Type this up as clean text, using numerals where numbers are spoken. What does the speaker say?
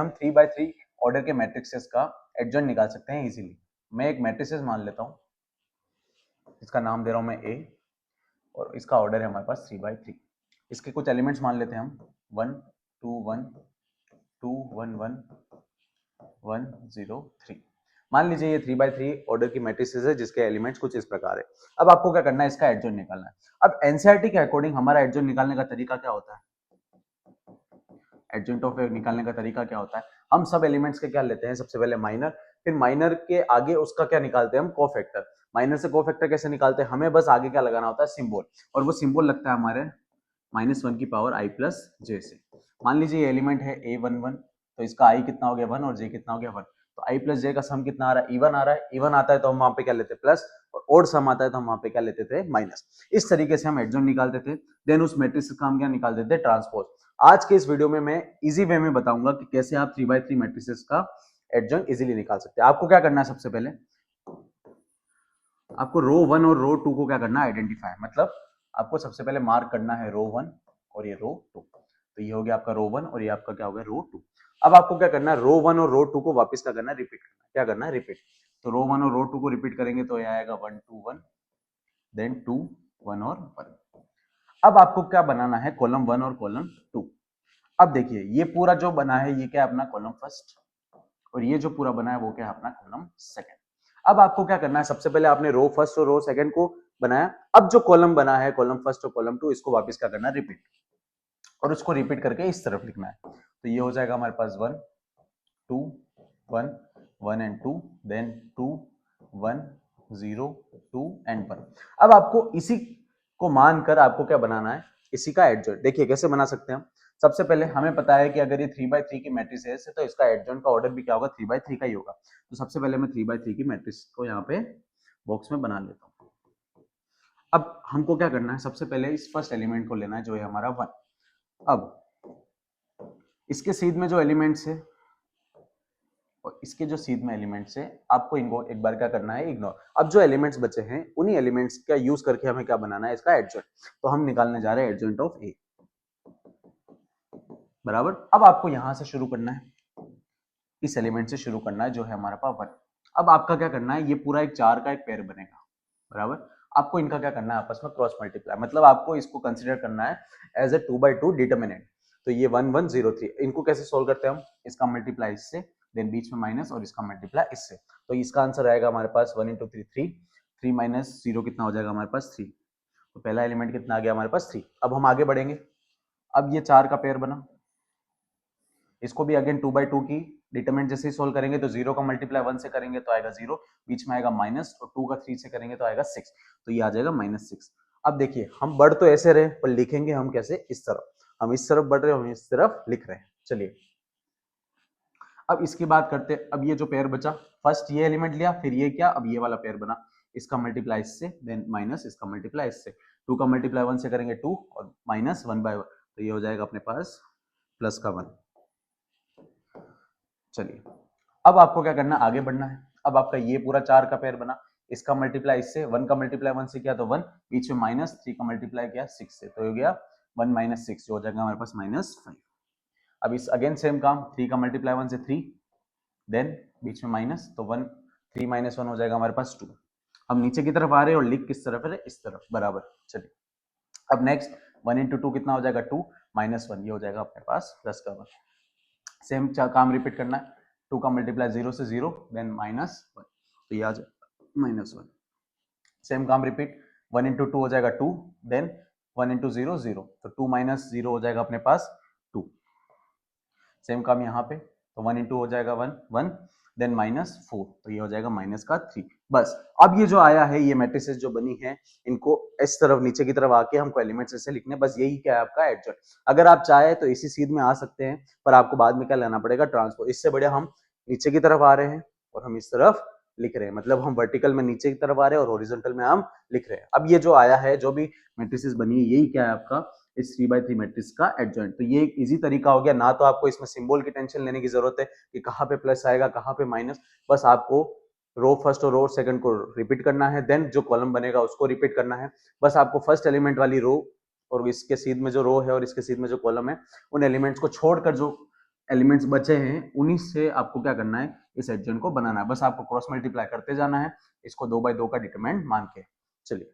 हम 3x3 order के matrixes का एडजॉइंट निकाल सकते हैं इजीली। मैं एक मैट्रिसेस मान लेता हूँ, इसका नाम दे रहा हूँ मैं ए, और इसका ऑर्डर है हमारे पास 3x3। इसके कुछ एलिमेंट्स मान लेते हैं हम 1 2 1 2 1 1 1 0 3। मान लीजिए ये 3x3 ऑर्डर की मैट्रिसेस है जिसके एलिमेंट्स कुछ इस प्रकार है। अब आपको क्या करना है, इसका एडजॉइंट निकालना है। अब एनसीईआरटी के अकॉर्डिंग हमारा एडजॉइंट निकालने का तरीका क्या होता है? एडजॉइंट ऑफ निकालने का तरीका क्या होता है? हम सब एलिमेंट्स के क्या लेते हैं, सबसे पहले माइनर, फिर माइनर के आगे उसका क्या निकालते हैं हम, कोफैक्टर। माइनर से कोफैक्टर कैसे निकालते हैं, हमें बस आगे क्या लगाना होता है, सिंबल, और वो सिंबल लगता है हमारे -1 की पावर i प्लस जे से। मान लीजिए एलिमेंट है a11, तो इसका i कितना हो गया 1 और j कितना हो गया 1। तो i प्लस j का सम कितना आ रहा है, इवन आ रहा है। इवन आता है तो हम वहां पे क्या लेते हैं, प्लस, और ओड सम आता है तो हम वहां पे क्या लेते थे, माइनस। इस तरीके से हम एडजॉइंट निकालते थे। देन उस मैट्रिक्स का हम क्या निकालते थे, ट्रांसपोज। आज के इस वीडियो में मैं इजी वे में बताऊंगा कि कैसे आप 3x3 मैट्रिसेस का एडजॉइंट इजीली निकाल सकते हैं। आपको क्या करना है, सबसे पहले आपको रो 1 और रो 2 को क्या करना है, आइडेंटिफाई, मतलब आपको सबसे पहले मार्क करना है रो 1 और ये रो 2। तो ये हो गया आपका रो 1 और ये आपका क्या हो गया, रो 2। अब आपको क्या करना है, रो 1 और रो 2 को वापस क्या करना है, रिपीट करना है। क्या करना है, रिपीट। तो रो 1 और रो 2 को रिपीट करेंगे तो ये आएगा 1 2 1, देन 2 1 और 1। अब आपको क्या बनाना है, कॉलम 1 और कॉलम 2। अब देखिए ये पूरा जो बना है ये क्या है, अपना कॉलम फर्स्ट, और ये जो पूरा बना है वो क्या है, अपना कॉलम सेकंड। अब आपको क्या करना है, सबसे पहले आपने रो फर्स्ट और रो सेकंड को बनाया। अब जो कॉलम बना है, कॉलम फर्स्ट और कॉलम 2, इसको वापस क्या करना है, रिपीट, और उसको रिपीट करके इस तरफ लिखना है। तो ये हो जाएगा हमारे पास 1 2 1 1 एंड 2, देन 2 1 0 2 एंड 1। अब आपको इसी को मानकर आपको क्या बनाना है, इसी का एडजॉइंट। देखिए कैसे बना सकते हैं हम। सबसे पहले हमें पता है कि अगर ये 3x3 की मैट्रिक्स है तो इसका एडजॉइंट का ऑर्डर भी क्या होगा, 3x3 का ही होगा। तो सबसे पहले मैं 3x3 की मैट्रिक्स को यहाँ पे बॉक्स में बना लेता हूँ। अब हमको क्या करना है, सबसे पहले इस फर्स्ट एलिमेंट को लेना है जो है हमारा 1। अब इसके सीध में जो एलिमेंट्स है और इसके जो सीध में एलिमेंट्स है, आपको इनको एक बार क्या करना है, इग्नोर। अब जो एलिमेंट्स बचे हैं उन्हीं एलिमेंट्स का यूज करके हमें क्या बनाना है, इसका एडजॉइंट। तो हम निकालने जा रहे हैं एडजॉइंट ऑफ ए बराबर। अब आपको यहां से शुरू करना है, इस एलिमेंट से शुरू करना है जो है हमारा पास 1। अब आपका क्या करना है, ये पूरा एक 4 का एक पेयर बनेगा बराबर। आपको इनका क्या करना है, आपस में क्रॉस मल्टीप्लाई, मतलब आपको इसको कंसीडर करना है एज ए 2x2 डिटर्मिनेंट। तो ये 1 1 0 3, इनको कैसे सोल्व करते हैं हम, इसका मल्टीप्लाई इससे, देन बीच में माइनस, और इसका मल्टीप्लाई इससे। तो इसका आंसर आएगा हमारे पास 1 × 3 3, 3 माइनस 0 कितना हो जाएगा हमारे पास 3। तो पहला एलिमेंट कितना आ गया हमारे पास 3। अब हम आगे बढ़ेंगे। अब ये 4 का पेयर बना, इसको भी अगेन 2x2 की डिटरमिनेंट जैसे ही सोल्व करेंगे तो 0 का मल्टीप्लाई 1 से करेंगे तो आएगा 0, बीच में आएगा माइनस, और 2 का 3 से करेंगे तो आएगा 6, तो ये आ जाएगा -6। अब देखिए हम बढ़ तो ऐसे रहे पर लिखेंगे हम कैसे, इस तरफ। हम इस तरफ बढ़ रहे हैं, हम इस तरफ लिख रहे हैं। चलिए अब इसकी बात करते हैं। अब ये जो पेयर बचा, फर्स्ट ये एलिमेंट लिया, फिर ये क्या, अब ये वाला पेयर बना, इसका मल्टीप्लाई इससे, देन माइनस, इसका मल्टीप्लाई इससे। 2 का मल्टीप्लाई 1 से करेंगे 2, और माइनस 1/1, तो ये हो जाएगा अपने पास प्लस का 1। चलिए अब आपको क्या करना है, आगे बढ़ना है। अब आपका ये पूरा 4 का पेयर बना, इसका मल्टीप्लाई इससे, 1 का मल्टीप्लाई 1 से किया तो 1, बीच में माइनस, 3 का मल्टीप्लाई किया 6 से, तो हो गया 1 - 6, जो हो जाएगा हमारे पास -5। अब इस अगेन सेम काम, 3 का मल्टीप्लाई 1 से 3, देन बीच में माइनस, तो 1 3 - 1 हो जाएगा हमारे पास 2। हम नीचे की तरफ आ रहे हैं और लिख किस तरफ है, इस तरफ बराबर। चलिए अब नेक्स्ट 1 × 2 कितना हो जाएगा 2, -1, ये हो जाएगा अपने पास प्लस का 1। सेम काम रिपीट करना है। 2 का मल्टीप्लाई 0 से 0, देन -1, तो ये आ जाएगा -1। सेम काम रिपीट, 1 × 2 हो जाएगा 2, देन 1 × 0 0, तो 2 - 0 हो जाएगा अपने पास 2। सेम काम यहाँ पे, तो 1 × 2 हो जाएगा 1 1, देन -4, तो ये हो जाएगा माइनस का 3। बस अब ये जो आया है, ये मैट्रिसेस जो बनी है, इनको इस तरफ नीचे की तरफ आके हमको एलिमेंट्स ऐसे लिखने, बस यही क्या है आपका एडजॉइंट। अगर आप चाहे तो इसी सीध में आ सकते हैं, पर आपको बाद में क्या लेना पड़ेगा, ट्रांसपोज। इससे बढ़िया हम नीचे की तरफ आ रहे हैं और हम इस तरफ लिख रहे हैं, मतलब हम वर्टिकल में नीचे की तरफ आ रहे हैं और हॉरिजॉन्टल में हम लिख रहे हैं। अब ये जो आया है, जो भी मैट्रिसेस बनी है, यही क्या है आपका इस 3x3 मैट्रिक्स का एडजॉइंट। तो ये एक इजी तरीका हो गया, ना तो आपको इसमें सिंबल की टेंशन लेने की जरूरत है कि कहाँ पे प्लस आएगा कहाँ पे माइनस। बस आपको रो फर्स्ट और रो सेकंड को रिपीट करना है, देन जो कॉलम बनेगा उसको रिपीट करना है। बस आपको फर्स्ट एलिमेंट वाली रो और इसके सीध में जो रो है और इसके सीध में जो कॉलम है, उन एलिमेंट्स को छोड़कर जो एलिमेंट्स बचे हैं उन्हीं से आपको क्या करना है, इस एडजॉइंट को बनाना है। बस आपको क्रॉस मल्टीप्लाई करते जाना है इसको 2 बाई 2 का डिटरमिनेंट मान के। चलिए